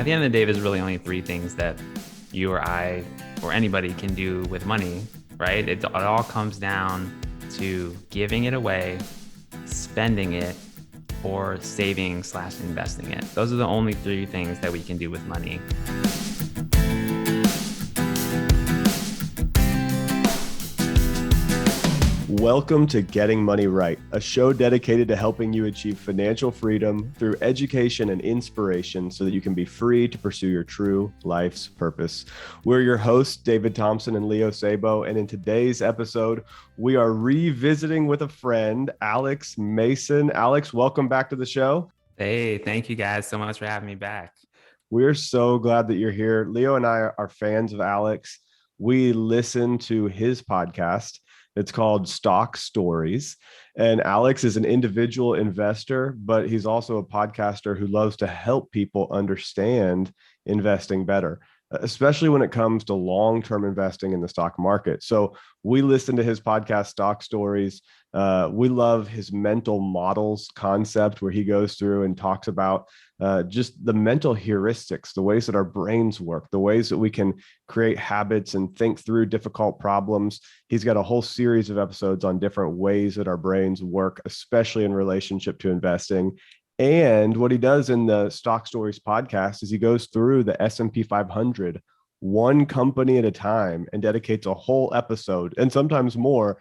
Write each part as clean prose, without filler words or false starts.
At the end of the day, there's really only three things that you or I or anybody can do with money, right? It all comes down to giving it away, spending it, or saving/investing it. Those are the only three things that we can do with money. Welcome to Getting Money Right, a show dedicated to helping you achieve financial freedom through education and inspiration so that you can be free to pursue your true life's purpose. We're your hosts, David Thompson and Leo Sabo, and in today's episode, we are revisiting with a friend, Alex Mason. Alex, welcome back to the show. Hey, thank you guys so much for having me back. We're so glad that you're here. Leo and I are fans of Alex. We listen to his podcast. It's called Stock Stories. And Alex is an individual investor, but he's also a podcaster who loves to help people understand investing better, especially when it comes to long-term investing in the stock market. So we listen to his podcast, Stock Stories. We love his mental models concept where he goes through and talks about just the mental heuristics, the ways that our brains work, the ways that we can create habits and think through difficult problems. He's got a whole series of episodes on different ways that our brains work, especially in relationship to investing. And what he does in the Stock Stories podcast is he goes through the S&P 500, one company at a time, and dedicates a whole episode and sometimes more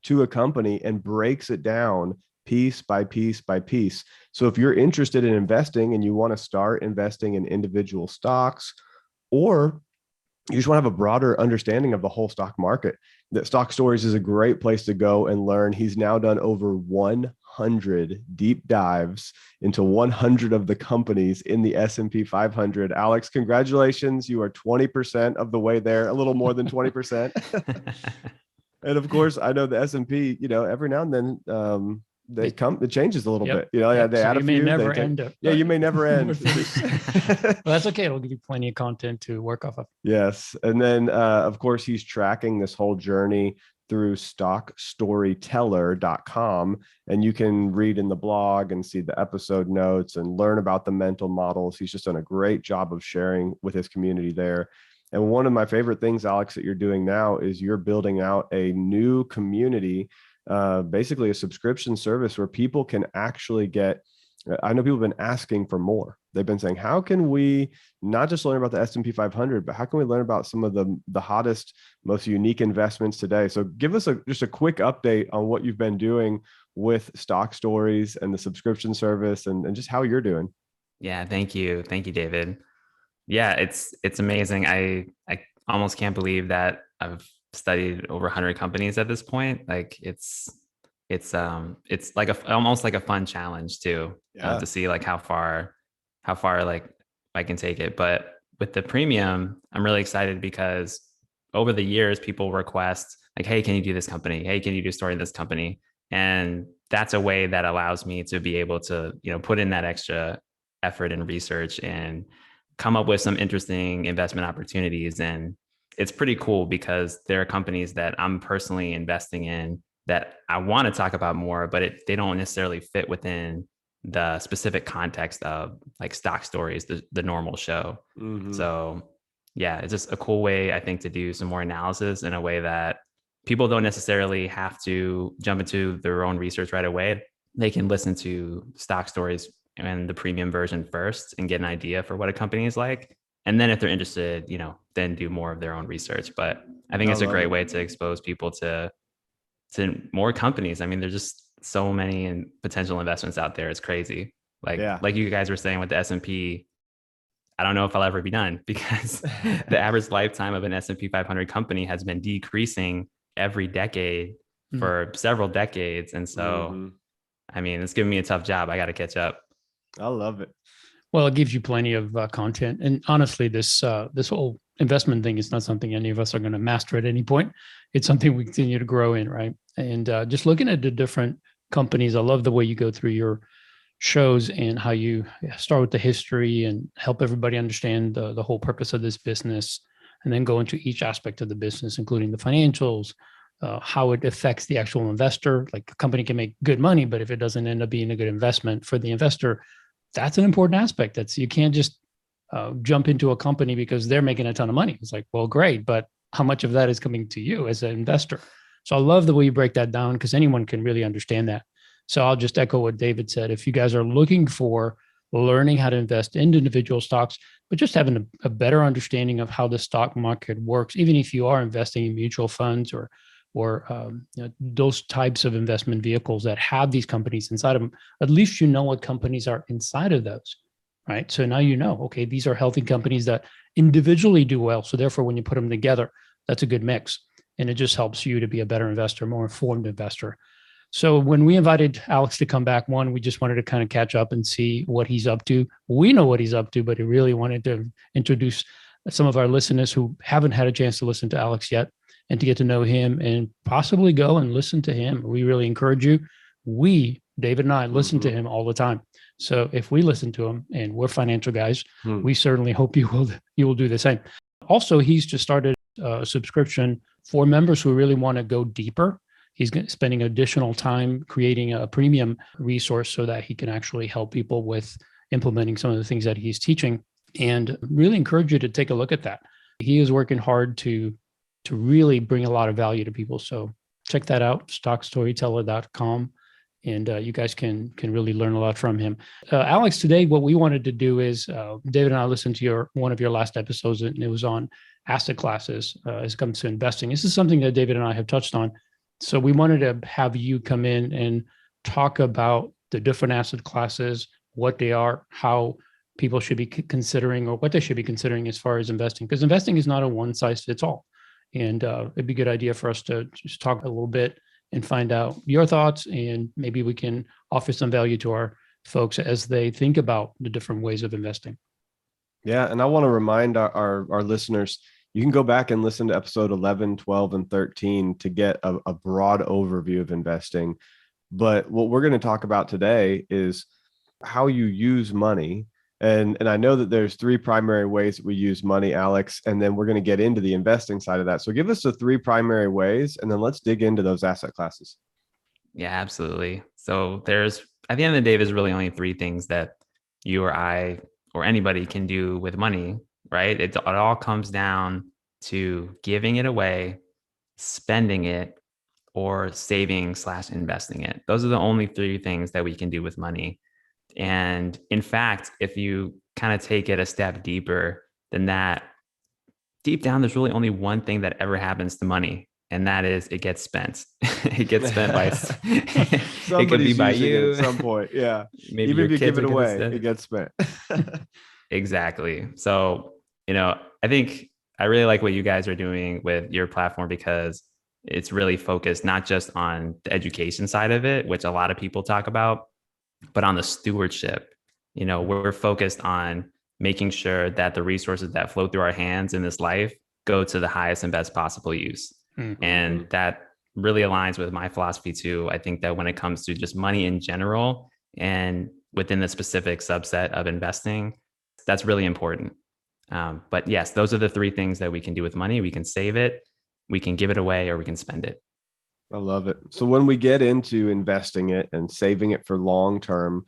to a company and breaks it down piece by piece by piece. So if you're interested in investing and you want to start investing in individual stocks, or you just want to have a broader understanding of the whole stock market, that Stock Stories is a great place to go and learn. He's now done over 100 deep dives into 100 of the companies in the S&P 500. Alex, congratulations. You are 20% of the way there, a little more than 20%. And of course, I know the S&P, every now and then it changes a little bit. They add a few. You may never end. Well, that's okay. It'll give you plenty of content to work off of. Yes. And then, of course, he's tracking this whole journey through stockstoryteller.com. And you can read in the blog and see the episode notes and learn about the mental models. He's just done a great job of sharing with his community there. And one of my favorite things, Alex, that you're doing now is you're building out a new community, basically a subscription service where people can actually get, I know people have been asking for more. They've been saying, how can we not just learn about the S&P 500, but how can we learn about some of the hottest, most unique investments today? So give us just a quick update on what you've been doing with Stock Stories and the subscription service and just how you're doing. Yeah, thank you. Thank you, David. Yeah, it's amazing. I almost can't believe that I've studied over 100 companies at this point. Like it's like almost like a fun challenge too, to see like how far like I can take it. But with the premium, I'm really excited because over the years, people request like, hey, can you do this company? Hey, can you do a story in this company? And that's a way that allows me to be able to, put in that extra effort and research and come up with some interesting investment opportunities. And it's pretty cool because there are companies that I'm personally investing in that I want to talk about more, but they don't necessarily fit within the specific context of like Stock Stories, the normal show. Mm-hmm. So yeah, it's just a cool way, I think, to do some more analysis in a way that people don't necessarily have to jump into their own research right away. They can listen to Stock Stories and the premium version first and get an idea for what a company is like. And then if they're interested, then do more of their own research. But I think it's a great way to expose people to more companies. I mean, there's just so many potential investments out there. It's crazy. Like you guys were saying with the S&P, I don't know if I'll ever be done because the average lifetime of an S&P 500 company has been decreasing every decade for several decades. And so, I mean, it's giving me a tough job. I got to catch up. I love it. Well, it gives you plenty of content. And honestly, this whole investment thing is not something any of us are going to master at any point. It's something we continue to grow in, right? And just looking at the different companies, I love the way you go through your shows and how you start with the history and help everybody understand the whole purpose of this business, and then go into each aspect of the business, including the financials, how it affects the actual investor. Like a company can make good money, but if it doesn't end up being a good investment for the investor, that's an important aspect. You can't just jump into a company because they're making a ton of money. It's like, well, great, but how much of that is coming to you as an investor? So I love the way you break that down because anyone can really understand that. So I'll just echo what David said. If you guys are looking for learning how to invest in individual stocks, but just having a better understanding of how the stock market works, even if you are investing in mutual funds or those types of investment vehicles that have these companies inside of them, at least you know what companies are inside of those, right? So now you know, okay, these are healthy companies that individually do well. So therefore, when you put them together, that's a good mix. And it just helps you to be a better investor, more informed investor. So when we invited Alex to come back, one, we just wanted to kind of catch up and see what he's up to. We know what he's up to, but he really wanted to introduce some of our listeners who haven't had a chance to listen to Alex yet and to get to know him and possibly go and listen to him. We really encourage you. We, David and I, listen to him all the time. So if we listen to him and we're financial guys, we certainly hope you will do the same. Also, he's just started a subscription for members who really want to go deeper. He's spending additional time creating a premium resource so that he can actually help people with implementing some of the things that he's teaching, and really encourage you to take a look at that. He is working hard to really bring a lot of value to people. So check that out, stockstoryteller.com. And you guys can really learn a lot from him. Alex, today, what we wanted to do is, David and I listened to one of your last episodes, and it was on asset classes as it comes to investing. This is something that David and I have touched on. So we wanted to have you come in and talk about the different asset classes, what they are, how people should be considering, or what they should be considering as far as investing, because investing is not a one size fits all. And it'd be a good idea for us to just talk a little bit and find out your thoughts, and maybe we can offer some value to our folks as they think about the different ways of investing. Yeah. And I want to remind our listeners, you can go back and listen to episode 11, 12, and 13 to get a broad overview of investing. But what we're going to talk about today is how you use money. And I know that there's three primary ways that we use money, Alex, and then we're going to get into the investing side of that. So give us the three primary ways, and then let's dig into those asset classes. Yeah, absolutely. So there's, at the end of the day, there's really only three things that you or I or anybody can do with money, right? It all comes down to giving it away, spending it, or saving/investing it. Those are the only three things that we can do with money. And in fact, if you kind of take it a step deeper than that, deep down, there's really only one thing that ever happens to money, and that is it gets spent. It gets spent by it could be by you at some point. Yeah. Maybe even your if you kids give it are away, spend it gets spent. Exactly. So, I think I really like what you guys are doing with your platform, because it's really focused not just on the education side of it, which a lot of people talk about, but on the stewardship. We're focused on making sure that the resources that flow through our hands in this life go to the highest and best possible use. Mm-hmm. And that really aligns with my philosophy too. I think that when it comes to just money in general and within the specific subset of investing, that's really important. But yes, those are the three things that we can do with money. We can save it, we can give it away, or we can spend it. I love it. So when we get into investing it and saving it for long term,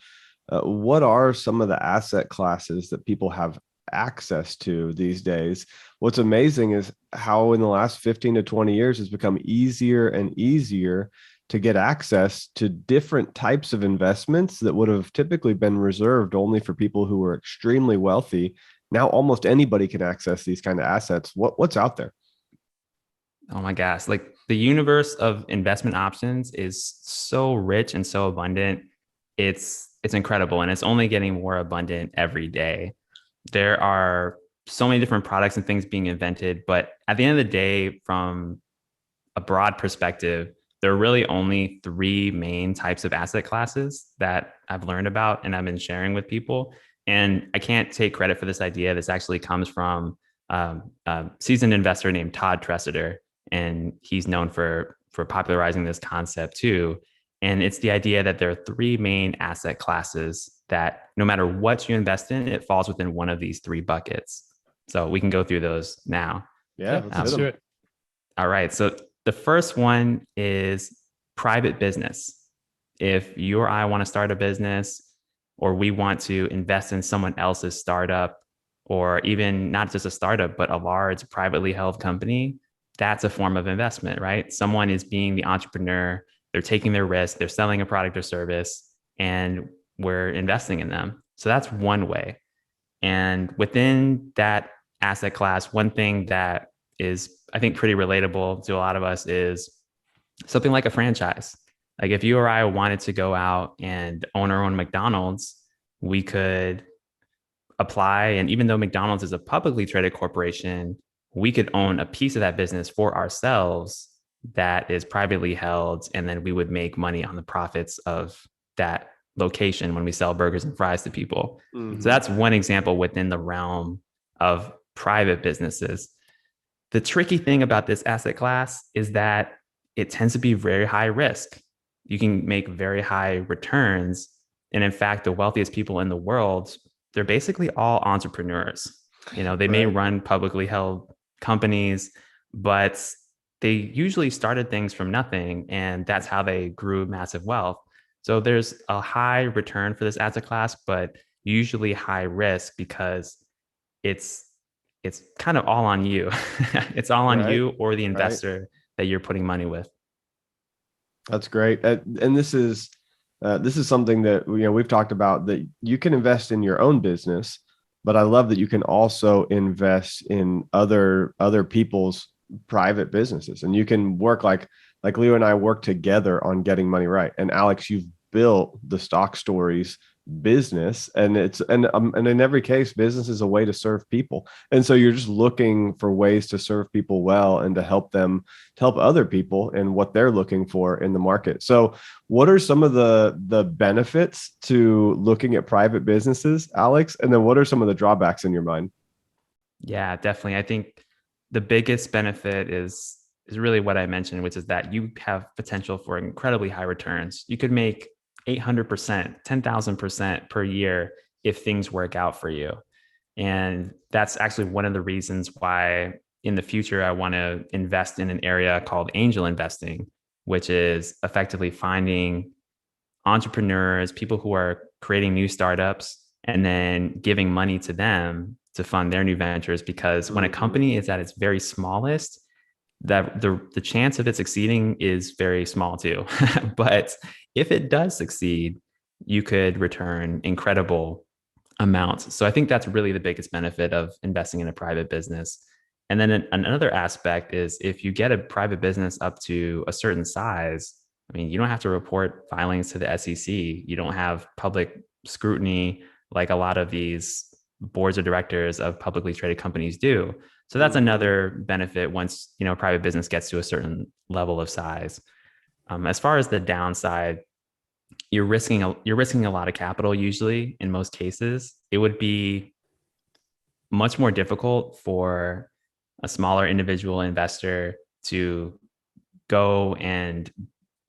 what are some of the asset classes that people have access to these days? What's amazing is how in the last 15 to 20 years it's become easier and easier to get access to different types of investments that would have typically been reserved only for people who were extremely wealthy. Now almost anybody can access these kind of assets. What's out there? Oh my gosh, like the universe of investment options is so rich and so abundant. It's incredible, and it's only getting more abundant every day. There are so many different products and things being invented, but at the end of the day, from a broad perspective, there are really only three main types of asset classes that I've learned about and I've been sharing with people. And I can't take credit for this idea. This actually comes from a seasoned investor named Todd Tressiter, and he's known for popularizing this concept too. And it's the idea that there are three main asset classes that no matter what you invest in, it falls within one of these three buckets. So we can go through those now. Yeah, let's do it. All right. So the first one is private business. If you or I want to start a business, or we want to invest in someone else's startup, or even not just a startup, but a large privately held company, that's a form of investment, right? Someone is being the entrepreneur, they're taking their risk, they're selling a product or service, and we're investing in them. So that's one way. And within that asset class, one thing that is, I think, pretty relatable to a lot of us is something like a franchise. Like if you or I wanted to go out and own our own McDonald's, we could apply. And even though McDonald's is a publicly traded corporation, we could own a piece of that business for ourselves that is privately held. And then we would make money on the profits of that location when we sell burgers and fries to people. Mm-hmm. So that's one example within the realm of private businesses. The tricky thing about this asset class is that it tends to be very high risk. You can make very high returns. And in fact, the wealthiest people in the world, they're basically all entrepreneurs. You know, they may run publicly held companies, but they usually started things from nothing. And that's how they grew massive wealth. So there's a high return for this asset class, but usually high risk because it's kind of all on you. It's all on you or the investor that you're putting money with. That's great. And this is something that, you know, we've talked about, that you can invest in your own business, but I love that you can also invest in other people's private businesses, and you can work like Leo and I work together on getting money right. And Alex, you've built the Stock Stories business, and and in every case, business is a way to serve people, and so you're just looking for ways to serve people well and to help other people in what they're looking for in the market. So what are some of the benefits to looking at private businesses, Alex, and then what are some of the drawbacks in your mind? Yeah, definitely. I think the biggest benefit is really what I mentioned, which is that you have potential for incredibly high returns. You could make 800%, 10,000% per year if things work out for you. And that's actually one of the reasons why in the future I want to invest in an area called angel investing, which is effectively finding entrepreneurs, people who are creating new startups, and then giving money to them to fund their new ventures. Because when a company is at its very smallest, that the chance of it succeeding is very small too. But if it does succeed, you could return incredible amounts. So I think that's really the biggest benefit of investing in a private business. And then another aspect is if you get a private business up to a certain size, I mean, you don't have to report filings to the SEC. You don't have public scrutiny like a lot of these boards of directors of publicly traded companies do. So that's another benefit once, you know, private business gets to a certain level of size. As far as the downside, you're risking a lot of capital. Usually, in most cases, it would be much more difficult for a smaller individual investor to go and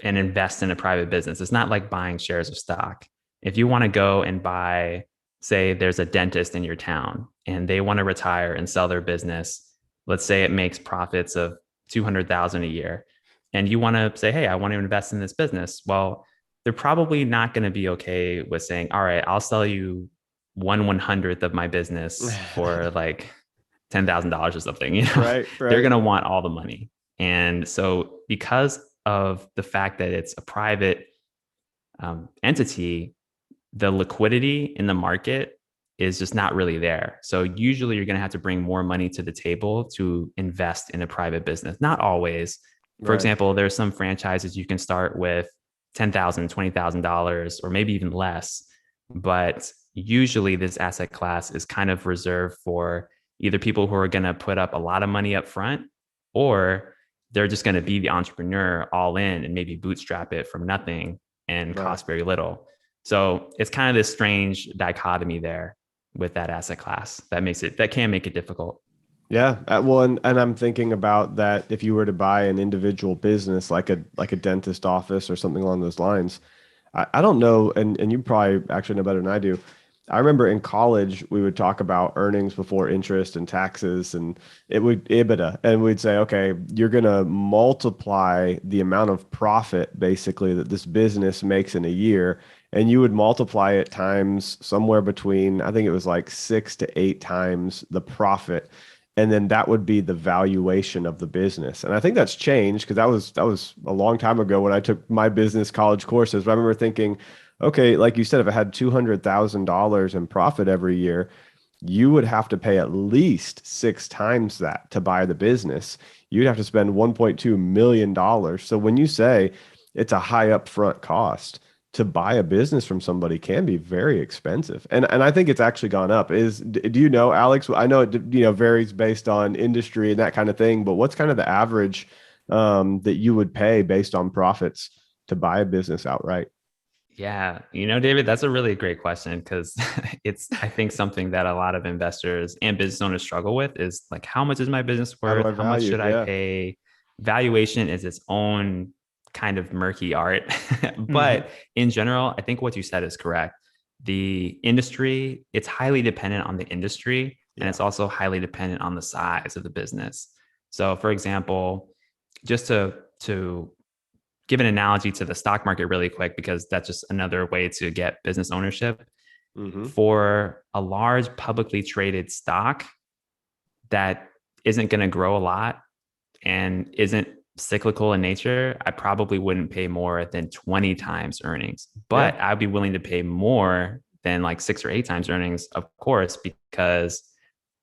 invest in a private business. It's not like buying shares of stock. If you want to go and buy, say there's a dentist in your town and they want to retire and sell their business. Let's say it makes profits of 200,000 a year. And you want to say, hey, I want to invest in this business. Well, they're probably not going to be okay with saying, all right, I'll sell you 1/100th of my business for like $10,000 or something. You know, right. They're going to want all the money. And so because of the fact that it's a private entity, the liquidity in the market is just not really there. So usually you're going to have to bring more money to the table to invest in a private business. Not always. For example, there's some franchises you can start with $10,000, $20,000, or maybe even less. But usually this asset class is kind of reserved for either people who are going to put up a lot of money up front, or they're just going to be the entrepreneur all in and maybe bootstrap it from nothing and cost very little. So it's kind of this strange dichotomy there with that asset class that can make it difficult. Yeah. Well, and I'm thinking about that. If you were to buy an individual business, like a dentist office or something along those lines, I don't know. And you probably actually know better than I do. I remember in college, we would talk about earnings before interest and taxes, and it would EBITDA. And we'd say, okay, you're going to multiply the amount of profit basically that this business makes in a year. and you would multiply it times somewhere between, I think it was like 6 to 8 times the profit. And then that would be the valuation of the business. And I think that's changed because that was a long time ago when I took my business college courses. But I remember thinking, okay, like you said, if I had $200,000 in profit every year, you would have to pay at least 6 times that to buy the business. You'd have to spend $1.2 million. So when you say it's a high upfront cost to buy a business from somebody can be very expensive. And I think it's actually gone up. Do you know, Alex? I know it varies based on industry and that kind of thing, but what's kind of the average that you would pay based on profits to buy a business outright? Yeah, David, that's a really great question because it's, I think, something that a lot of investors and business owners struggle with is like, how much is my business How do worth? I How much value? should I Yeah. pay? Valuation is its own kind of murky art. Mhm. But in general, I think what you said is correct. The industry, it's highly dependent on the industry, and Yeah. it's also highly dependent on the size of the business. So, for example, just to give an analogy to the stock market really quick, because that's just another way to get business ownership. Mm-hmm. For a large publicly traded stock that isn't going to grow a lot and isn't cyclical in nature, I probably wouldn't pay more than 20 times earnings, Yeah. but I'd be willing to pay more than like 6 or 8 times earnings, of course, because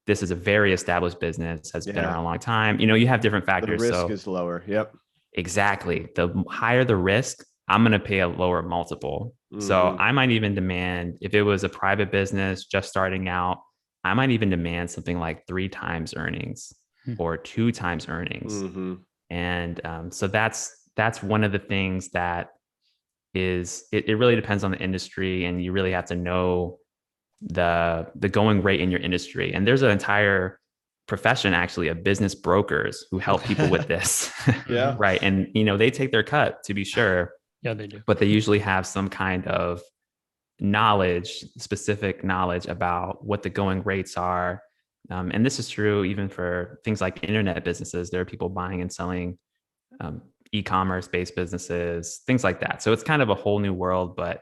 this is a very established business, has been Yeah. around a long time. You have different The factors. risk So is lower. Yep. exactly. The higher the risk, I'm going to pay a lower multiple. So Mm-hmm. I might even demand, if it was a private business just starting out, I might even demand something like 3 times earnings or 2 times earnings. Mm-hmm. And so that's one of the things that is, it really depends on the industry, and you really have to know the going rate in your industry. And there's an entire profession actually of business brokers who help people with this. Yeah. Mhm. Right. And they take their cut, to be sure, Yeah, they do. but they usually have some kind of knowledge, specific knowledge about what the going rates are. And this is true even for things like internet businesses. There are people buying and selling um, e-commerce based businesses, things like that. So it's kind of a whole new world, but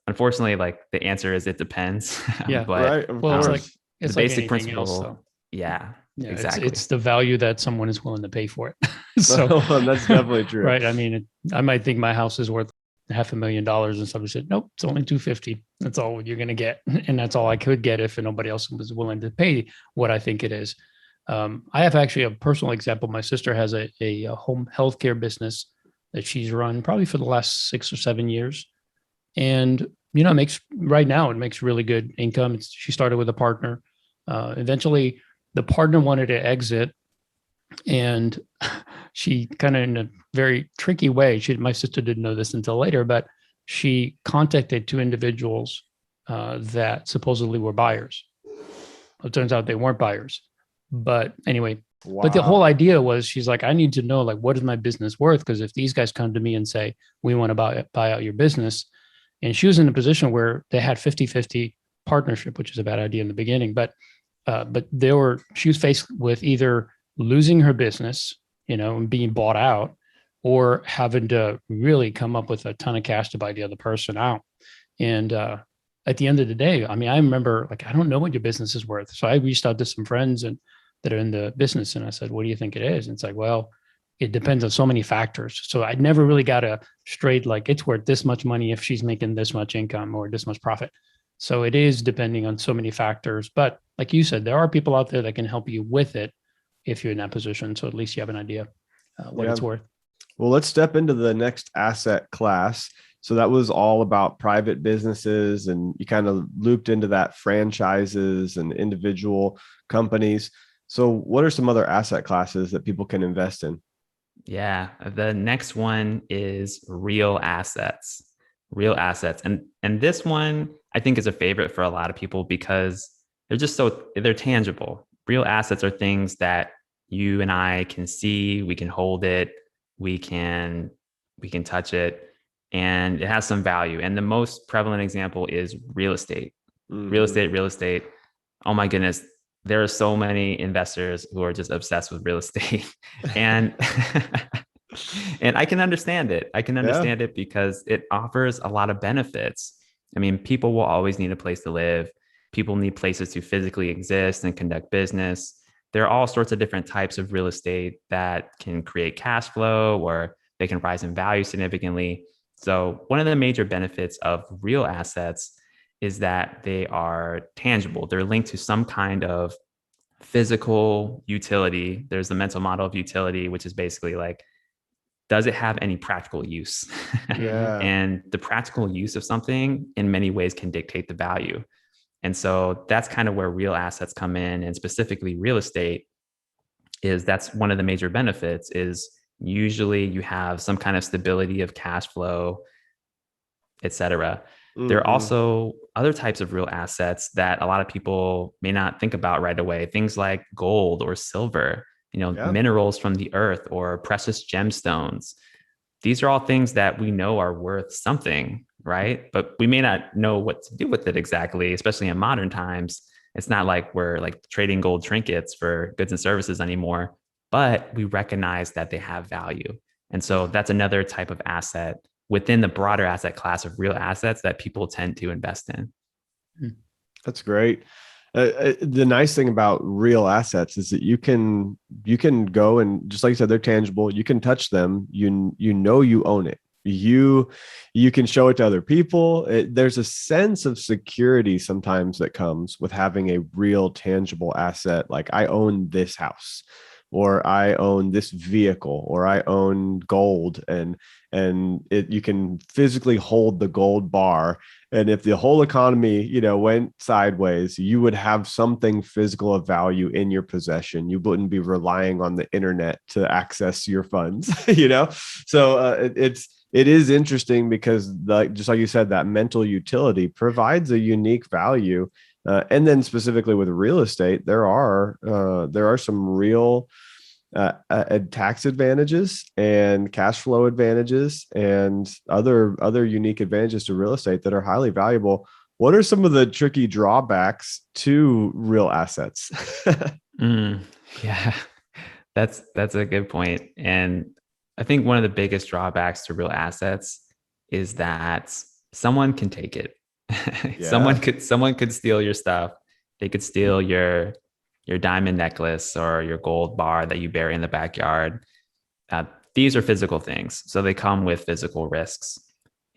unfortunately, like, the answer is it depends. Yeah. But Right. Of Well, course. the it's like basic anything else, though. principle, yeah, Yeah, exactly. it's the value that someone is willing to pay for it. So, That's definitely true. right. I mean, I might think my house is worth $500,000, and somebody said, "Nope, it's only 250. That's all you're going to get," and that's all I could get if nobody else was willing to pay what I think it is. I have actually a personal example. My sister has a home healthcare business that she's run probably for the last 6 or 7 years, and it makes right now it makes really good income. She started with a partner. Eventually, the partner wanted to exit, and she kind of, in a very tricky way, my sister didn't know this until later, but she contacted two individuals that supposedly were buyers. It turns out they weren't buyers, but anyway. But the whole Wow. idea was, she's like, I need to know, like, what is my business worth? Because if these guys come to me and say, we want to buy out your business, and she was in a position where they had 50-50 partnership, which is a bad idea in the beginning, but she was faced with either losing her business, and being bought out, or having to really come up with a ton of cash to buy the other person out. And at the end of the day, I mean, I remember, like, I don't know what your business is worth. So I reached out to some friends that are in the business, and I said, what do you think it is? And it's like, well, it depends on so many factors. So I never really got a straight, like, it's worth this much money if she's making this much income or this much profit. So it is depending on so many factors. But like you said, there are people out there that can help you with it if you're in that position. So at least you have an idea what Yeah. it's worth. Well, let's step into the next asset class. So that was all about private businesses, and you kind of looped into that franchises and individual companies. So what are some other asset classes that people can invest in? Yeah. The next one is real assets. Real assets. And this one I think is a favorite for a lot of people because they're tangible. Real assets are things that you and I can see, we can hold it, we can touch it, and it has some value. And the most prevalent example is real estate. Real Mm-hmm. estate, real estate. Oh my goodness, there are so many investors who are just obsessed with real estate. And And I can understand it. I can Yeah. understand it because it offers a lot of benefits. I mean, people will always need a place to live. People need places to physically exist and conduct business. There are all sorts of different types of real estate that can create cash flow or they can rise in value significantly. So, one of the major benefits of real assets is that they are tangible. They're linked to some kind of physical utility. There's the mental model of utility, which is basically like, does it have any practical use? Yeah. And the practical use of something in many ways can dictate the value. And so that's kind of where real assets come in, and specifically real estate is that's one of the major benefits is usually you have some kind of stability of cash flow, et cetera. There are Hmm. also other types of real assets that a lot of people may not think about right away. Things like gold or silver, Yeah. minerals from the earth or precious gemstones. These are all things that we know are worth something, right? But we may not know what to do with it exactly, especially in modern times. It's not like we're like trading gold trinkets for goods and services anymore, but we recognize that they have value. And so that's another type of asset within the broader asset class of real assets that people tend to invest in. That's great. The nice thing about real assets is that you can go and, just like you said, they're tangible. You can touch them. You own it. You can show it to other people. There's a sense of security sometimes that comes with having a real tangible asset. Like, I own this house, or I own this vehicle, or I own gold, and you can physically hold the gold bar. And if the whole economy, went sideways, you would have something physical of value in your possession. You wouldn't be relying on the internet to access your funds, So it is interesting because, just like you said, that mental utility provides a unique value. And then specifically with real estate, there are some real tax advantages and cash flow advantages and other unique advantages to real estate that are highly valuable. What are some of the tricky drawbacks to real assets? Mm, yeah, that's a good point. And I think one of the biggest drawbacks to real assets is that someone can take it. Yeah. Someone could steal your stuff. They could steal your diamond necklace or your gold bar that you bury in the backyard. Uh, these are physical things, so they come with physical risks,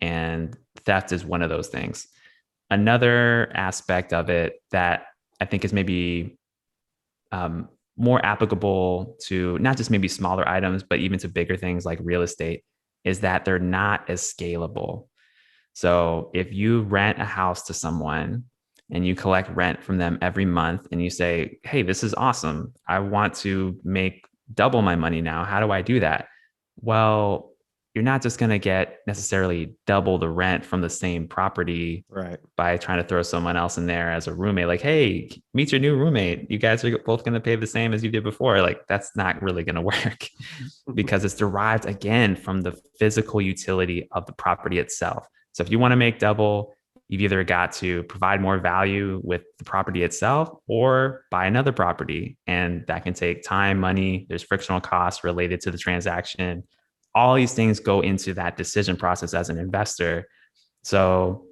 and theft is one of those things. Another aspect of it that I think is maybe more applicable to not just maybe smaller items, but even to bigger things like real estate, is that they're not as scalable. So if you rent a house to someone and you collect rent from them every month and you say, hey, this is awesome, I want to make double my money now. How do I do that? Well, you're not just going to get necessarily double the rent from the same property Right. by trying to throw someone else in there as a roommate. Like, hey, meet your new roommate. You guys are both going to pay the same as you did before. Like, that's not really going to work because it's derived again from the physical utility of the property itself. So if you want to make double, you've either got to provide more value with the property itself or buy another property. And that can take time, money, there's frictional costs related to the transaction. All these things go into that decision process as an investor. So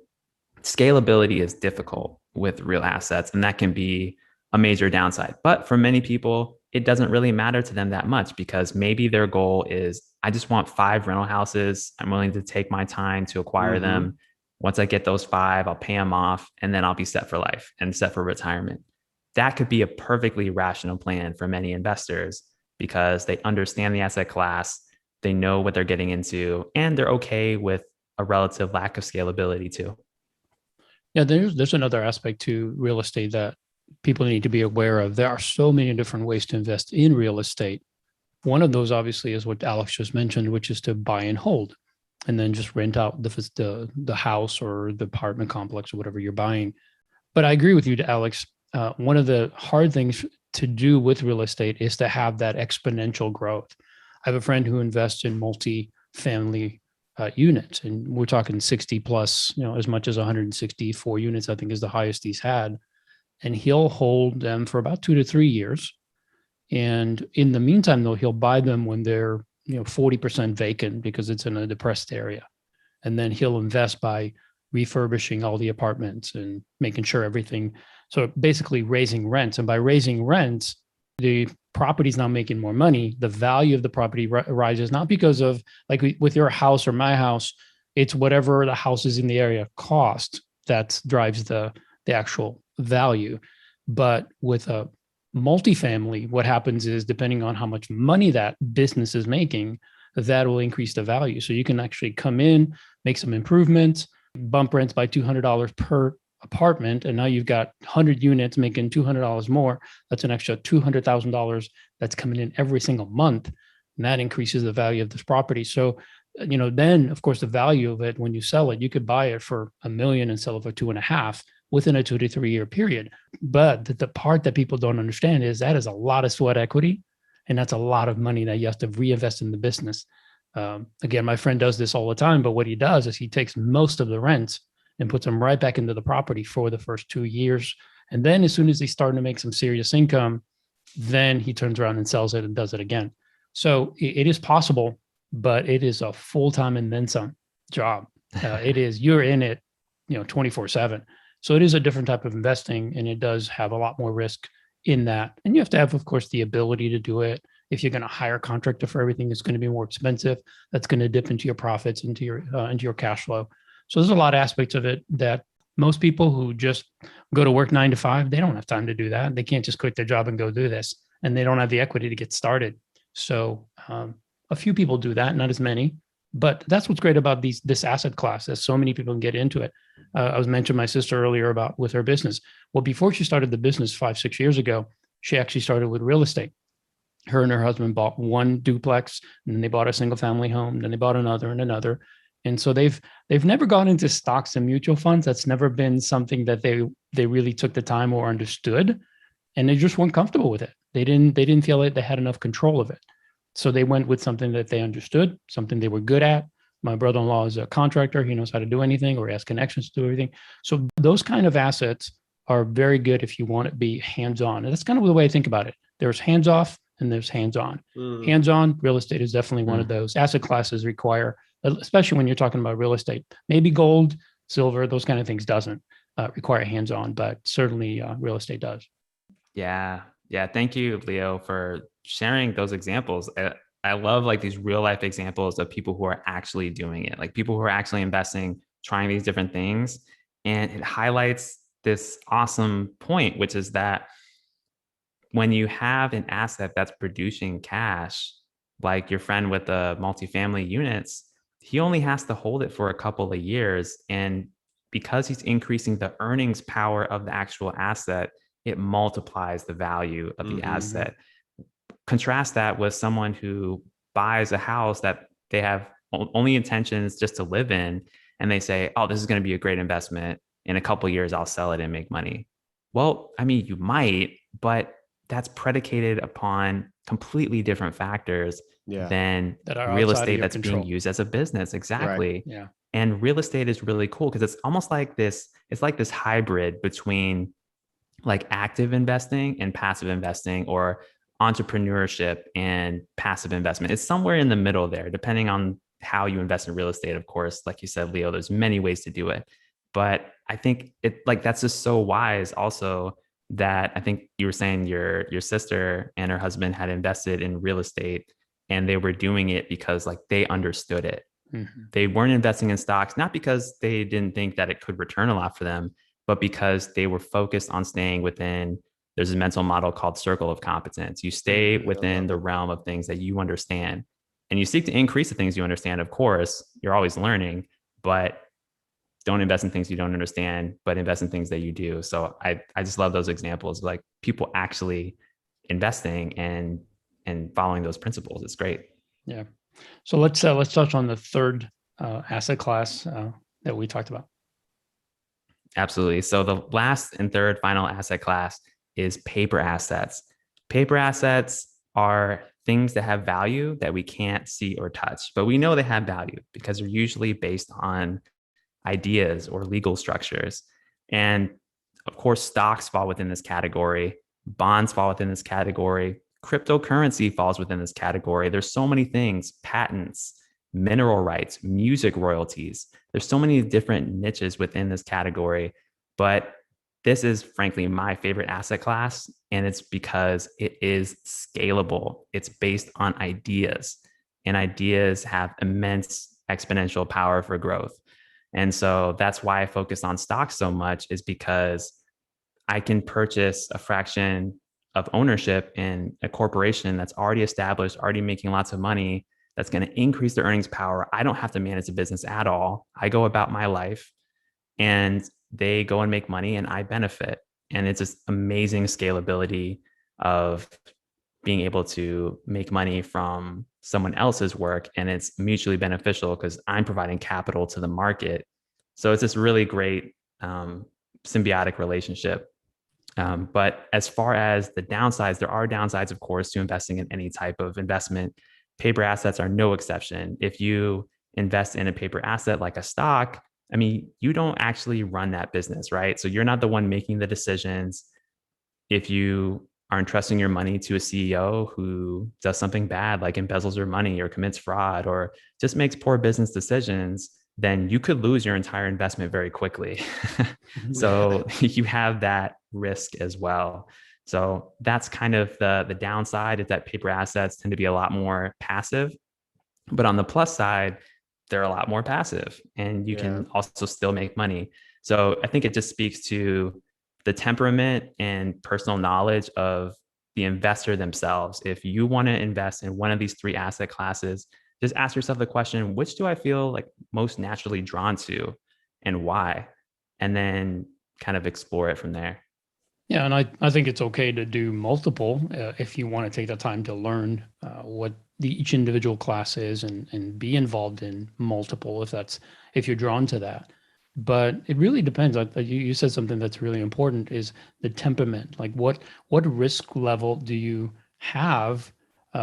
scalability is difficult with real assets, and that can be a major downside. But for many people, it doesn't really matter to them that much because maybe their goal is, I just want 5 rental houses. I'm willing to take my time to acquire Mm-hmm. them. Once I get those 5, I'll pay them off and then I'll be set for life and set for retirement. That could be a perfectly rational plan for many investors because they understand the asset class, they know what they're getting into, and they're okay with a relative lack of scalability too. Yeah, there's another aspect to real estate that people need to be aware of. There are so many different ways to invest in real estate. One of those, obviously, is what Alex just mentioned, which is to buy and hold, and then just rent out the house or the apartment complex or whatever you're buying. But I agree with you, Alex. One of the hard things to do with real estate is to have that exponential growth. I have a friend who invests in multi-family units, and we're talking 60 plus, as much as 164 units, I think is the highest he's had. And he'll hold them for about 2 to 3 years. And in the meantime, though, he'll buy them when they're 40% vacant because it's in a depressed area. And then he'll invest by refurbishing all the apartments and making sure everything. So basically raising rents. And by raising rents, the property's now making more money. The value of the property rises, not because of like with your house or my house, it's whatever the houses in the area cost that drives the actual value. But with a multifamily, what happens is depending on how much money that business is making, that will increase the value. So you can actually come in, make some improvements, bump rents by $200 per apartment, and now you've got 100 units making $200 more. That's an extra $200,000 that's coming in every single month, and that increases the value of this property. So, then of course the value of it when you sell it, you could buy it for $1 million and sell it for 2.5 within a 2 to 3 year period. But the part that people don't understand is that is a lot of sweat equity, and that's a lot of money that you have to reinvest in the business. Again, my friend does this all the time, but what he does is he takes most of the rents and puts them right back into the property for the first 2 years. And then as soon as he's starting to make some serious income, then he turns around and sells it and does it again. So it is possible, but it is a full-time and then some job. You're in it, 24/7. So it is a different type of investing, and it does have a lot more risk in that. And you have to have, of course, the ability to do it. If you're going to hire a contractor for everything, it's going to be more expensive. That's going to dip into your profits, into your cash flow. So there's a lot of aspects of it that most people who just go to work 9 to 5, they don't have time to do that. They can't just quit their job and go do this, and they don't have the equity to get started. So a few people do that, not as many, but that's what's great about this asset class. That so many people can get into it. I was mentioning my sister earlier about with her business. Well, before she started the business 5-6 years ago, she actually started with real estate. Her and her husband bought one duplex, and then they bought a single family home, then they bought another and another. And so they've never gone into stocks and mutual funds. That's never been something that they really took the time or understood, and they just weren't comfortable with it. They didn't feel like they had enough control of it. So they went with something that they understood, something they were good at. My brother-in-law is a contractor. He knows how to do anything, or he has connections to do everything. So those kind of assets are very good if you want to be hands-on. And that's kind of the way I think about it. There's hands-off and there's hands-on. Hands-on, real estate is definitely one of those. Asset classes require, especially when you're talking about real estate, maybe gold, silver, those kind of things doesn't require hands-on, but certainly real estate does. Yeah. Thank you, Leo, for sharing those examples. I love like these real life examples of people who are actually doing it, like people who are actually investing, trying these different things. And it highlights this awesome point, which is that when you have an asset that's producing cash, like your friend with the multifamily units, he only has to hold it for a couple of years. And because he's increasing the earnings power of the actual asset, it multiplies the value of the asset. Contrast that with someone who buys a house that they have only intentions just to live in, and they say, oh, this is going to be a great investment. In a couple of years, I'll sell it and make money. Well, I mean, you might, but that's predicated upon completely different factors than real estate that's being used as a business. Exactly. Right. Yeah. And real estate is really cool because it's almost like this, it's like this hybrid between like active investing and passive investing, or entrepreneurship and passive investment. It's somewhere in the middle there, depending on how you invest in real estate. Of course, like you said, Leo, there's many ways to do it. But I think that's just so wise also, that I think you were saying your sister and her husband had invested in real estate, and they were doing it because like they understood it. They weren't investing in stocks, not because they didn't think that it could return a lot for them, but because they were focused on staying within, there's a mental model called circle of competence. You stay within the realm of things that you understand, and you seek to increase the things you understand. Of course, you're always learning, but don't invest in things you don't understand, but invest in things that you do. So I just love those examples, like people actually investing and following those principles. It's great. Yeah. So let's touch on the third asset class that we talked about. Absolutely. So the last and third final asset class is paper assets. Paper assets are things that have value that we can't see or touch, but we know they have value because they're usually based on ideas or legal structures. And of course, stocks fall within this category. Bonds fall within this category. Cryptocurrency falls within this category. There's so many things, patents, mineral rights, music royalties. There's so many different niches within this category, but this is frankly my favorite asset class. And it's because it is scalable. It's based on ideas, and ideas have immense exponential power for growth. And so that's why I focus on stocks so much, is because I can purchase a fraction of ownership in a corporation that's already established, already making lots of money, that's going to increase their earnings power. I don't have to manage the business at all. I go about my life and they go and make money and I benefit. And it's this amazing scalability of being able to make money from someone else's work. And it's mutually beneficial because I'm providing capital to the market. So it's this really great symbiotic relationship. But as far as the downsides, there are downsides, of course, to investing in any type of investment. Paper assets are no exception. If you invest in a paper asset like a stock, I mean, you don't actually run that business, right? So you're not the one making the decisions. If you are entrusting your money to a CEO who does something bad, like embezzles your money or commits fraud or just makes poor business decisions, then you could lose your entire investment very quickly. So you have that risk as well. So that's kind of the downside, is that paper assets tend to be a lot more passive. But on the plus side, they're a lot more passive and you can also still make money. So I think it just speaks to the temperament and personal knowledge of the investor themselves. If you want to invest in one of these three asset classes, just ask yourself the question, which do I feel like most naturally drawn to and why? And then kind of explore it from there. Yeah, and I think it's okay to do multiple if you want to take the time to learn what each individual class is and be involved in multiple if you're drawn to that. But it really depends. You said something that's really important, is the temperament. Like what risk level do you have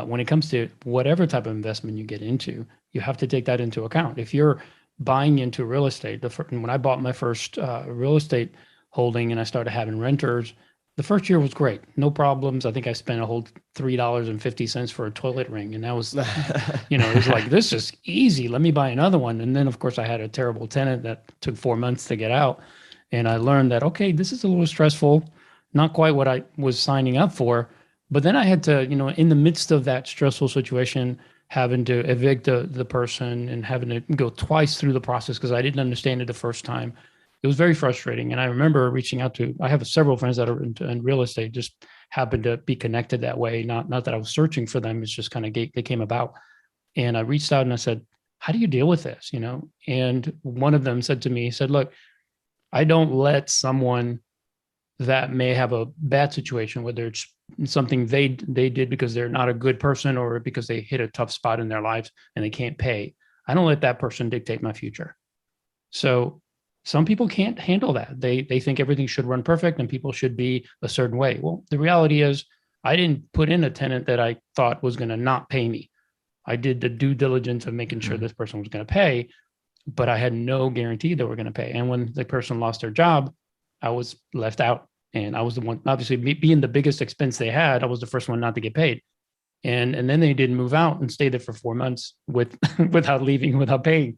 when it comes to whatever type of investment you get into? You have to take that into account. If you're buying into real estate, when I bought my first real estate holding and I started having renters, the first year was great. No problems. I think I spent a whole $3.50 for a toilet ring. And that was, it was like, this is easy. Let me buy another one. And then, of course, I had a terrible tenant that took 4 months to get out. And I learned that, okay, this is a little stressful, not quite what I was signing up for. But then I had to, in the midst of that stressful situation, having to evict the person and having to go twice through the process because I didn't understand it the first time. It was very frustrating. And I remember reaching out I have several friends that are in real estate, just happened to be connected that way. Not that I was searching for them. It's just kind of they came about. And I reached out and I said, how do you deal with this? And one of them said to me, he said, look, I don't let someone that may have a bad situation, whether it's something they did because they're not a good person or because they hit a tough spot in their lives and they can't pay. I don't let that person dictate my future. So some people can't handle that. They think everything should run perfect and people should be a certain way. Well, the reality is I didn't put in a tenant that I thought was going to not pay me. I did the due diligence of making sure this person was going to pay, but I had no guarantee they were going to pay. And when the person lost their job, I was left out. And I was the one, obviously being the biggest expense they had, I was the first one not to get paid. And then they didn't move out and stayed there for 4 months without leaving, without paying.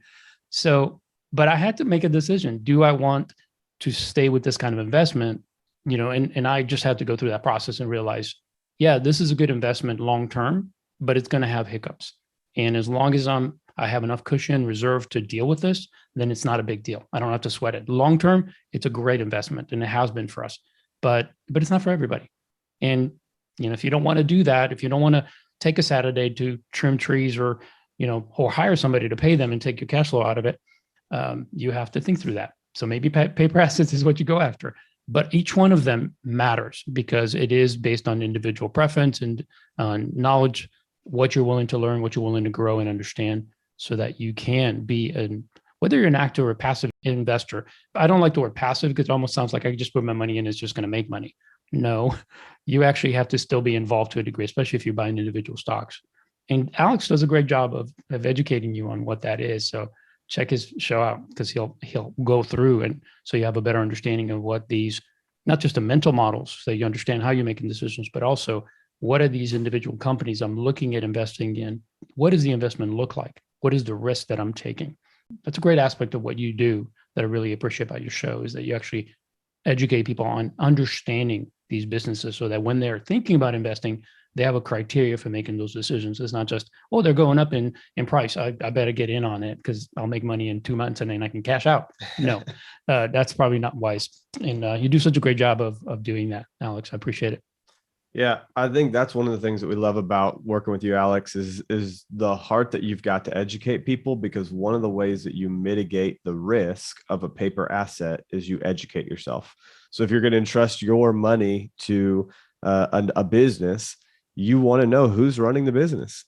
So, but I had to make a decision. Do I want to stay with this kind of investment? And I just had to go through that process and realize, yeah, this is a good investment long-term, but it's going to have hiccups. And as long as I have enough cushion reserve to deal with this, then it's not a big deal. I don't have to sweat it. Long-term, it's a great investment and it has been for us, but it's not for everybody. And, if you don't want to do that, if you don't want to take a Saturday to trim trees or hire somebody to pay them and take your cash flow out of it, you have to think through that. So maybe paper assets is what you go after, but each one of them matters because it is based on individual preference and knowledge, what you're willing to learn, what you're willing to grow and understand so that you can be whether you're an active or a passive investor. I don't like the word passive because it almost sounds like I just put my money in, it's just going to make money. No, you actually have to still be involved to a degree, especially if you're buying individual stocks. And Alex does a great job of educating you on what that is. So check his show out because he'll go through, and so you have a better understanding of what these, not just the mental models, so you understand how you're making decisions, but also what are these individual companies I'm looking at investing in? What does the investment look like? What is the risk that I'm taking? That's a great aspect of what you do that I really appreciate about your show, is that you actually educate people on understanding these businesses so that when they're thinking about investing, they have a criteria for making those decisions. It's not just, oh, they're going up in price. I better get in on it because I'll make money in 2 months and then I can cash out. No, that's probably not wise. And you do such a great job of doing that, Alex. I appreciate it. Yeah, I think that's one of the things that we love about working with you, Alex, is the heart that you've got to educate people, because one of the ways that you mitigate the risk of a paper asset is you educate yourself. So if you're going to entrust your money to a business, you want to know who's running the business,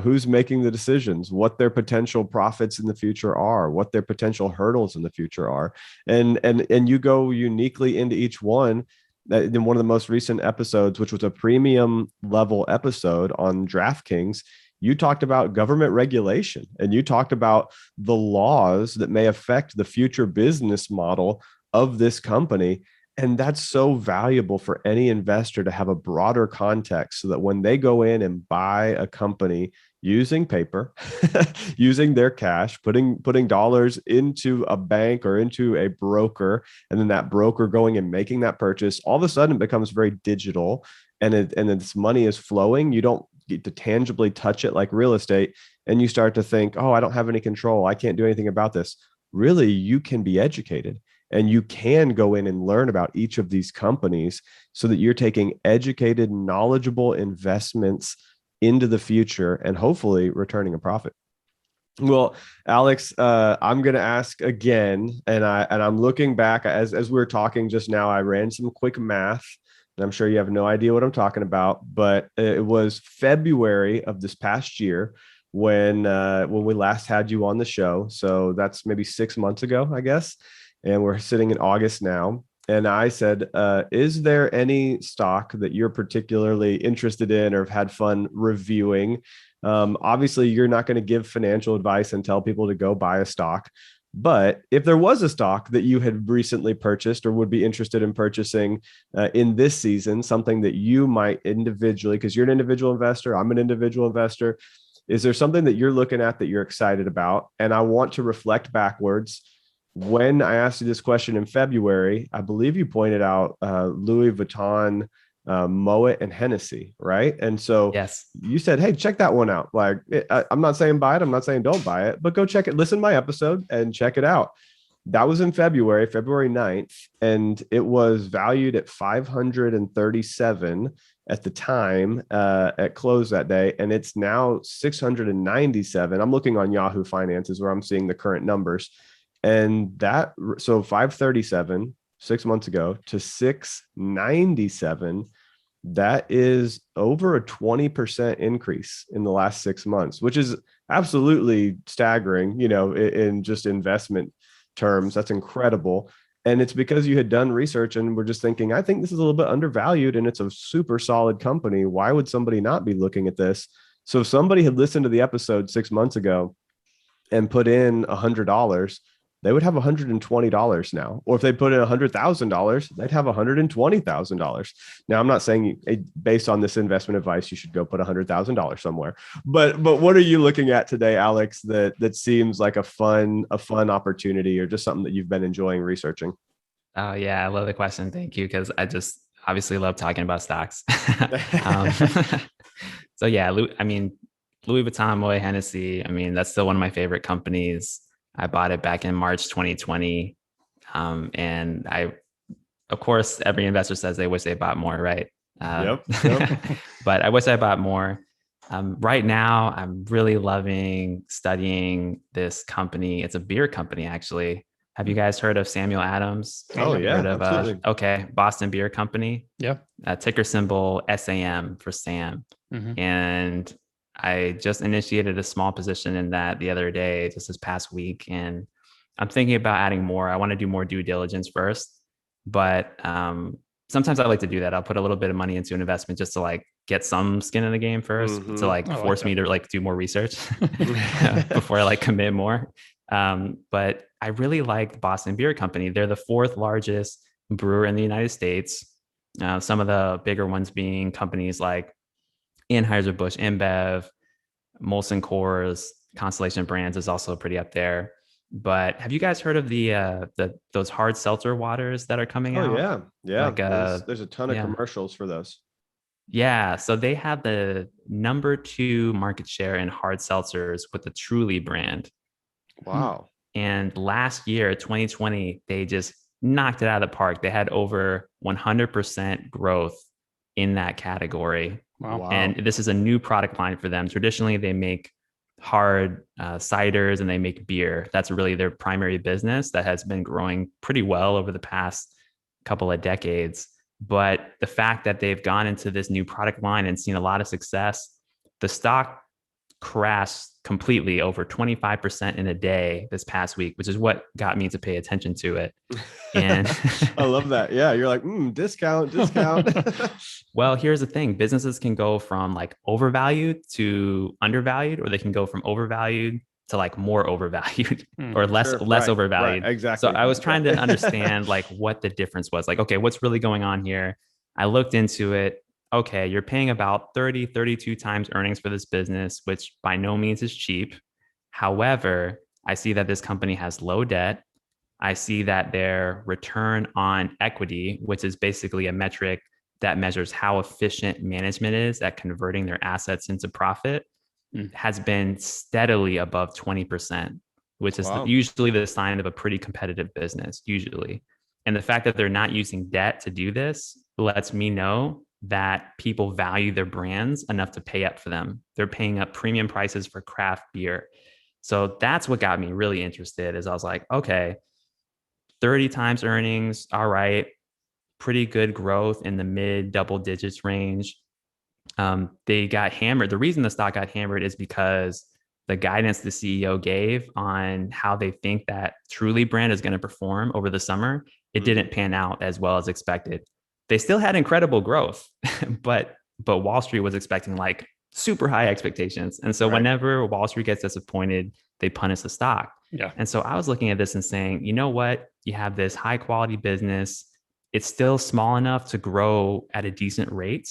who's making the decisions, what their potential profits in the future are, what their potential hurdles in the future are, and you go uniquely into each one. In one of the most recent episodes, which was a premium level episode on DraftKings, you talked about government regulation and you talked about the laws that may affect the future business model of this company. And that's so valuable for any investor to have a broader context so that when they go in and buy a company using paper, using their cash, putting dollars into a bank or into a broker, and then that broker going and making that purchase, all of a sudden it becomes very digital, and this money is flowing. You don't get to tangibly touch it like real estate, and you start to think, oh, I don't have any control. I can't do anything about this. Really, you can be educated. And you can go in and learn about each of these companies so that you're taking educated, knowledgeable investments into the future and hopefully returning a profit. Well, Alex, I'm going to ask again, and I'm looking back as we were talking just now. I ran some quick math, and I'm sure you have no idea what I'm talking about, but it was February of this past year when we last had you on the show. So that's maybe 6 months ago, I guess. And we're sitting in August now. And I said, is there any stock that you're particularly interested in or have had fun reviewing? Obviously, you're not going to give financial advice and tell people to go buy a stock. But if there was a stock that you had recently purchased or would be interested in purchasing in this season, something that you might individually, because you're an individual investor, I'm an individual investor, is there something that you're looking at that you're excited about? And I want to reflect backwards. When I asked you this question in February, I believe you pointed out Louis Vuitton, Moet, and Hennessy, right? And so Yes, you said, hey, check that one out. Like, I'm not saying buy it. I'm not saying don't buy it, but go check it. Listen to my episode and check it out. That was in February 9th, and it was valued at 537 at the time at close that day, and it's now 697. I'm looking on Yahoo Finances where I'm seeing the current numbers. And that, so 537 6 months ago to 697, that is over a 20% increase in the last 6 months, which is absolutely staggering, in just investment terms. That's incredible. And it's because you had done research and we're just thinking, I think this is a little bit undervalued and it's a super solid company. Why would somebody not be looking at this? So if somebody had listened to the episode 6 months ago and put in $100, they would have $120 now. Or if they put in $100,000, they'd have $120,000. Now, I'm not saying based on this investment advice, you should go put $100,000 somewhere. But what are you looking at today, Alex, that seems like a fun opportunity or just something that you've been enjoying researching? oh yeah, I love the question. Thank you, because I just obviously love talking about stocks. So yeah, Louis Vuitton, Moet, Hennessy. That's still one of my favorite companies. I bought it back in March 2020. And of course, every investor says they wish they bought more, right? Yep. But I wish I bought more. Right now, I'm really loving studying this company. It's a beer company, actually. Have you guys heard of Samuel Adams? Oh, yeah. Heard of, absolutely. Boston Beer Company. Yeah. Ticker symbol SAM for Sam. Mm-hmm. And I just initiated a small position in that the other day, just this past week. And I'm thinking about adding more. I want to do more due diligence first. But sometimes I like to do that. I'll put a little bit of money into an investment just to get some skin in the game first, to force me to do more research before I commit more. But I really like Boston Beer Company. They're the fourth largest brewer in the United States. Some of the bigger ones being companies like Anheuser-Busch, InBev, Molson Coors, Constellation Brands is also pretty up there. But have you guys heard of the those hard seltzer waters that are coming Oh out? yeah. Yeah. Like There's a ton of yeah. commercials for those. Yeah, so they have the number 2 market share in hard seltzers with the Truly brand. Wow. And last year, 2020, they just knocked it out of the park. They had over 100% growth in that category. Wow. And this is a new product line for them. Traditionally, they make hard ciders and they make beer. That's really their primary business that has been growing pretty well over the past couple of decades. But the fact that they've gone into this new product line and seen a lot of success, the stock crashed completely over 25% in a day this past week, which is what got me to pay attention to it. And I love that. Yeah. You're like, discount. well, here's the thing. Businesses can go from like overvalued to undervalued, or they can go from overvalued to like more overvalued or less Right, overvalued. right, exactly. So I was trying to understand like what the difference was. Like, okay, what's really going on here? I looked into it. Okay, you're paying about 30, 32 times earnings for this business, which by no means is cheap. However, I see that this company has low debt. I see that their return on equity, which is basically a metric that measures how efficient management is at converting their assets into profit, has been steadily above 20%, which is usually the sign of a pretty competitive business, usually. And the fact that they're not using debt to do this lets me know that people value their brands enough to pay up for them. They're paying up premium prices for craft beer. So that's what got me really interested is I was like, okay, 30 times earnings, all right, pretty good growth in the mid double digits range. They got hammered. The reason the stock got hammered is because the guidance the CEO gave on how they think that Truly brand is going to perform over the summer, it didn't pan out as well as expected. They still had incredible growth, but Wall Street was expecting like super high expectations. And so whenever Wall Street gets disappointed, they punish the stock. Yeah. And so I was looking at this and saying, you know what? You have this high quality business. It's still small enough to grow at a decent rate,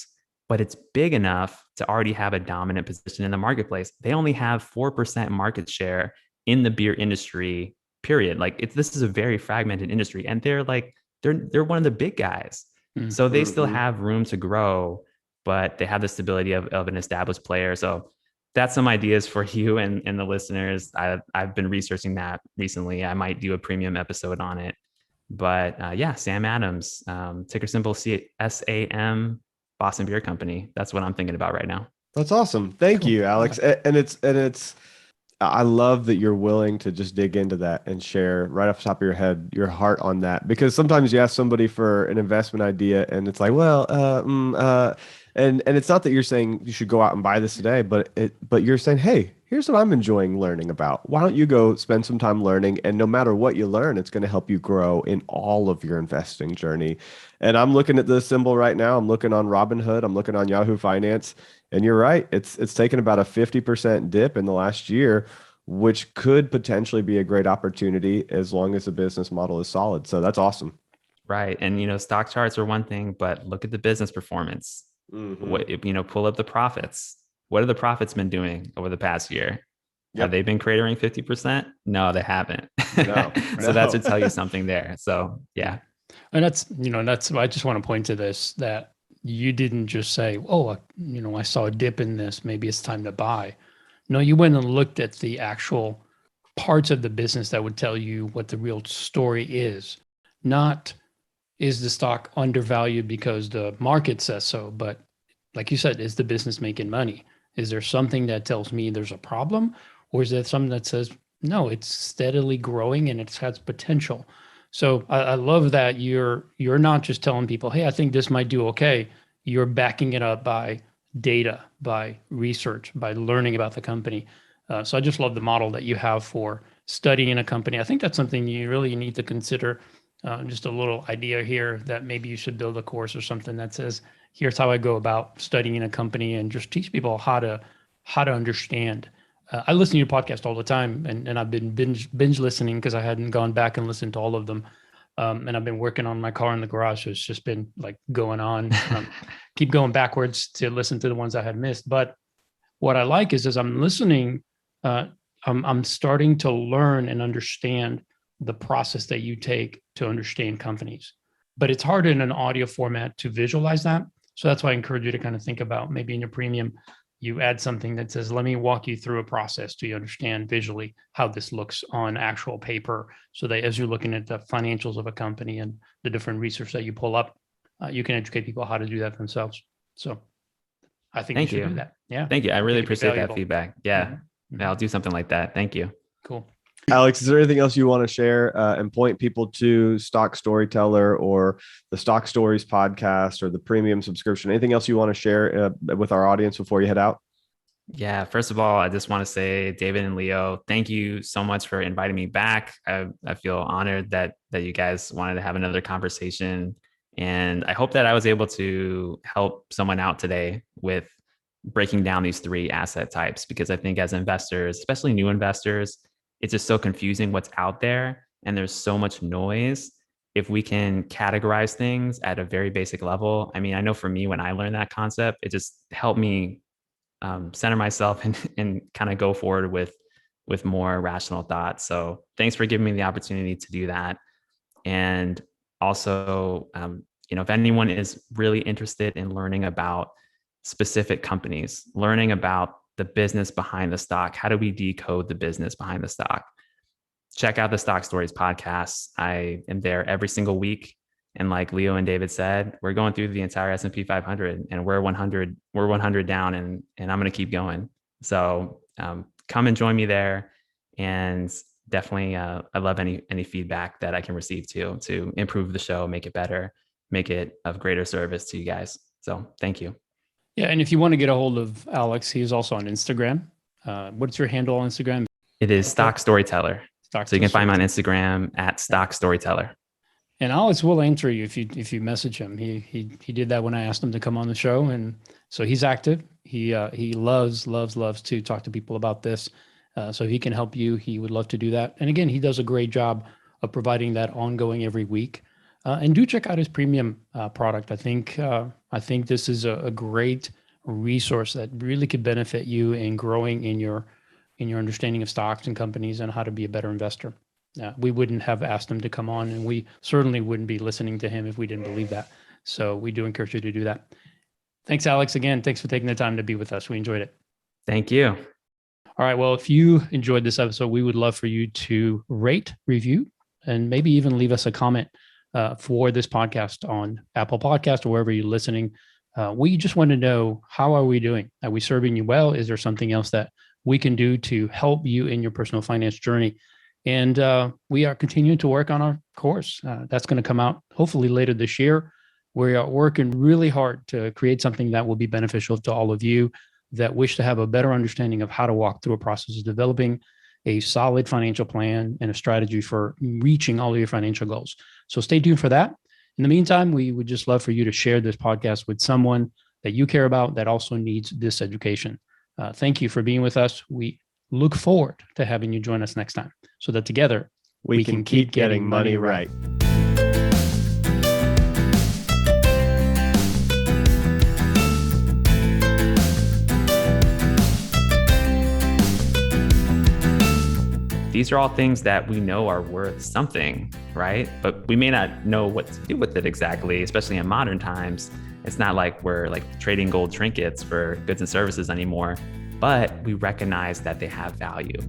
but it's big enough to already have a dominant position in the marketplace. They only have 4% market share in the beer industry, period. Like this is a very fragmented industry, and they're one of the big guys. So they still have room to grow, but they have the stability of an established player. So that's some ideas for you and the listeners. I've been researching that recently. I might do a premium episode on it. But yeah, Sam Adams, ticker symbol SAM, Boston Beer Company. That's what I'm thinking about right now. That's awesome. Thank you, Alex. And it's I love that you're willing to just dig into that and share right off the top of your head your heart on that, because sometimes you ask somebody for an investment idea and it's like, well, and it's not that you're saying you should go out and buy this today, but you're saying, hey, here's what I'm enjoying learning about. Why don't you go spend some time learning? And no matter what you learn, it's going to help you grow in all of your investing journey. And I'm looking at this symbol right now. I'm looking on Robinhood. I'm looking on Yahoo Finance. And you're right. It's taken about a 50% dip in the last year, which could potentially be a great opportunity as long as the business model is solid. So that's awesome. Right. And, stock charts are one thing, but look at the business performance. What, pull up the profits. What have the profits been doing over the past year? Have they been cratering 50%? No, they haven't. No. So that should tell you something there. So, yeah. And that's I just want to point to this, that you didn't just say, oh, I saw a dip in this, maybe it's time to buy. No, you went and looked at the actual parts of the business that would tell you what the real story is. Not, is the stock undervalued because the market says so, but like you said, is the business making money? Is there something that tells me there's a problem? Or is there something that says, no, it's steadily growing and it has potential? So I love that you're not just telling people, hey, I think this might do okay. You're backing it up by data, by research, by learning about the company. So I just love the model that you have for studying a company. I think that's something you really need to consider. Just a little idea here that maybe you should build a course or something that says, here's how I go about studying a company, and just teach people how to understand. I listen to your podcast all the time, and I've been binge listening because I hadn't gone back and listened to all of them. And I've been working on my car in the garage. So it's just been like going on. Keep going backwards to listen to the ones I had missed. But what I like is as I'm listening, I'm starting to learn and understand the process that you take to understand companies. But it's hard in an audio format to visualize that. So that's why I encourage you to kind of think about maybe in your premium, you add something that says, let me walk you through a process to understand visually how this looks on actual paper. So that as you're looking at the financials of a company and the different research that you pull up, you can educate people how to do that themselves. So I think you should do that. Yeah. Thank you. I really appreciate that feedback. Yeah. Mm-hmm. Yeah, I'll do something like that. Thank you. Cool. Alex, is there anything else you want to share and point people to Stock Storyteller or the Stock Stories podcast or the premium subscription? Anything else you want to share with our audience before you head out? Yeah, first of all, I just want to say, David and Leo, thank you so much for inviting me back. I feel honored that you guys wanted to have another conversation. And I hope that I was able to help someone out today with breaking down these 3 asset types, because I think as investors, especially new investors, it's just so confusing what's out there and there's so much noise. If we can categorize things at a very basic level, I mean, I know for me, when I learned that concept, it just helped me center myself and kind of go forward with more rational thought. So thanks for giving me the opportunity to do that. And also, if anyone is really interested in learning about specific companies, learning about the business behind the stock, how do we decode the business behind the stock? Check out the Stock Stories podcast. I am there every single week. And like Leo and David said, we're going through the entire S&P 500 and we're 100 down and I'm going to keep going. So come and join me there. And definitely, I love any feedback that I can receive to improve the show, make it better, make it of greater service to you guys. So thank you. Yeah. And if you want to get a hold of Alex, he's also on Instagram. What's your handle on Instagram? It is Stock Storyteller. So you can find me on Instagram at Stock Storyteller. And Alex will answer you if you message him. He did that when I asked him to come on the show. And so he's active. He loves to talk to people about this. So if he can help you, he would love to do that. And again, he does a great job of providing that ongoing every week. And do check out his premium product. I think this is a great resource that really could benefit you in growing in your understanding of stocks and companies and how to be a better investor. We wouldn't have asked him to come on, and we certainly wouldn't be listening to him if we didn't believe that. So we do encourage you to do that. Thanks, Alex. Again, thanks for taking the time to be with us. We enjoyed it. Thank you. All right. Well, if you enjoyed this episode, we would love for you to rate, review, and maybe even leave us a comment for this podcast on Apple Podcast or wherever you're listening. We just want to know, how are we doing? Are we serving you well? Is there something else that we can do to help you in your personal finance journey? And we are continuing to work on our course. That's going to come out hopefully later this year. We are working really hard to create something that will be beneficial to all of you that wish to have a better understanding of how to walk through a process of developing a solid financial plan and a strategy for reaching all of your financial goals. So stay tuned for that. In the meantime, we would just love for you to share this podcast with someone that you care about that also needs this education. Thank you for being with us. We look forward to having you join us next time so that together we can keep getting money right. These are all things that we know are worth something, right? But we may not know what to do with it exactly, especially in modern times. It's not like we're like trading gold trinkets for goods and services anymore, but we recognize that they have value.